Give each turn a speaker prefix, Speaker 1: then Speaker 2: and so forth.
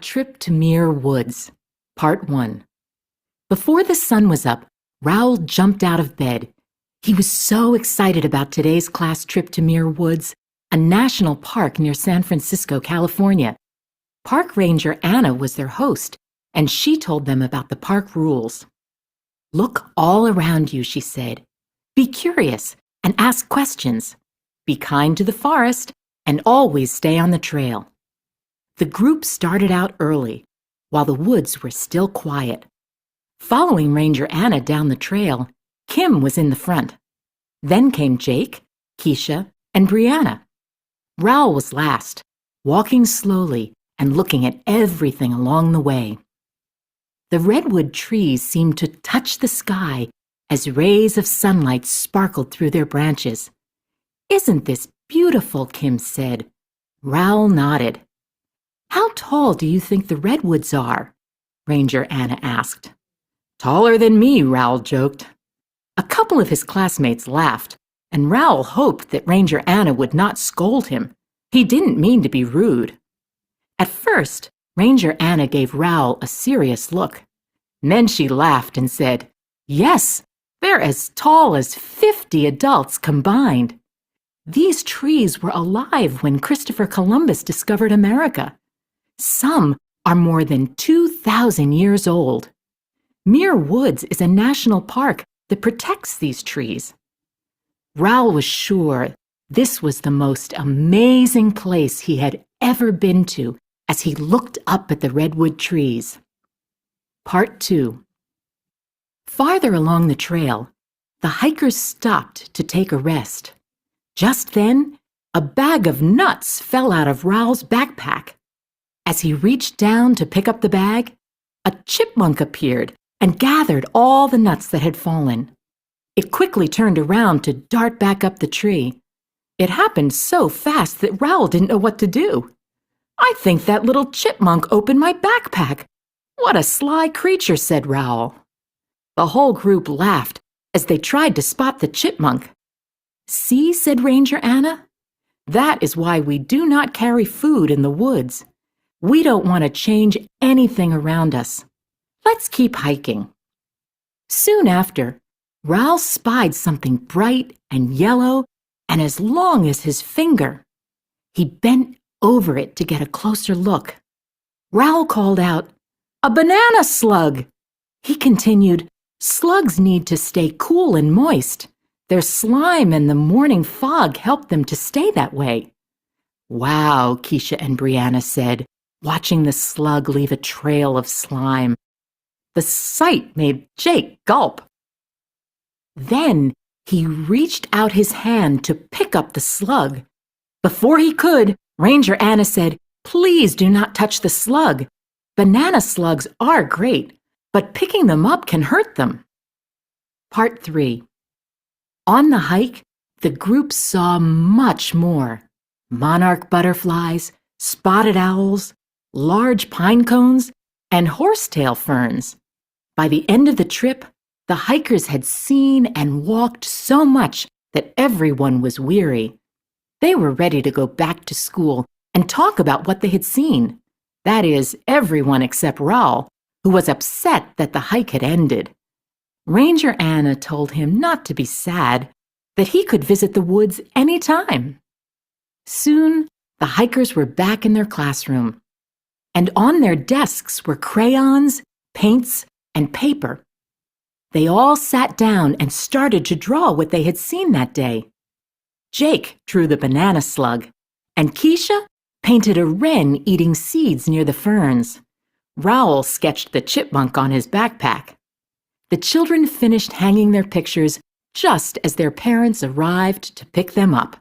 Speaker 1: Trip to Muir Woods, Part 1. Before the sun was up, Raoul jumped out of bed. He was so excited about today's class trip to Muir Woods, a national park near San Francisco, California. Park Ranger Anna was their host, and she told them about the park rules. "Look all around you," she said. "Be curious and ask questions. Be kind to the forest and always stay on the trail." The group started out early, while the woods were still quiet. Following Ranger Anna down the trail, Kim was in the front. Then came Jake, Keisha, and Brianna. Raoul was last, walking slowly and looking at everything along the way. The redwood trees seemed to touch the sky as rays of sunlight sparkled through their branches. "Isn't this beautiful?" Kim said. Raoul nodded. "How tall do you think the redwoods are?" Ranger Anna asked. "Taller than me," Raoul joked. A couple of his classmates laughed, and Raoul hoped that Ranger Anna would not scold him. He didn't mean to be rude. At first, Ranger Anna gave Raoul a serious look. Then she laughed and said, "Yes, they're as tall as 50 adults combined. These trees were alive when Christopher Columbus discovered America. Some are more than 2,000 years old. Muir Woods is a national park that protects these trees." Raoul was sure this was the most amazing place he had ever been to as he looked up at the redwood trees. Part 2. Farther along the trail, the hikers stopped to take a rest. Just then, a bag of nuts fell out of Raoul's backpack. As he reached down to pick up the bag, a chipmunk appeared and gathered all the nuts that had fallen. It quickly turned around to dart back up the tree. It happened so fast that Raoul didn't know what to do. "I think that little chipmunk opened my backpack. What a sly creature," said Raoul. The whole group laughed as they tried to spot the chipmunk. "See," said Ranger Anna, "that is why we do not carry food in the woods. We don't want to change anything around us. Let's keep hiking." Soon after, Raoul spied something bright and yellow and as long as his finger. He bent over it to get a closer look. Raoul called out, "A banana slug!" He continued, "Slugs need to stay cool and moist. Their slime and the morning fog help them to stay that way." "Wow," Keisha and Brianna said, watching the slug leave a trail of slime. The sight made Jake gulp. Then he reached out his hand to pick up the slug. Before he could, Ranger Anna said, "Please do not touch the slug. Banana slugs are great, but picking them up can hurt them." Part 3. On the hike, the group saw much more. Monarch butterflies, spotted owls, large pine cones, and horsetail ferns. By the end of the trip, the hikers had seen and walked so much that everyone was weary. They were ready to go back to school and talk about what they had seen. That is, everyone except Raoul, who was upset that the hike had ended. Ranger Anna told him not to be sad, that he could visit the woods any time. Soon, the hikers were back in their classroom, and on their desks were crayons, paints, and paper. They all sat down and started to draw what they had seen that day. Jake drew the banana slug, and Keisha painted a wren eating seeds near the ferns. Raoul sketched the chipmunk on his backpack. The children finished hanging their pictures just as their parents arrived to pick them up.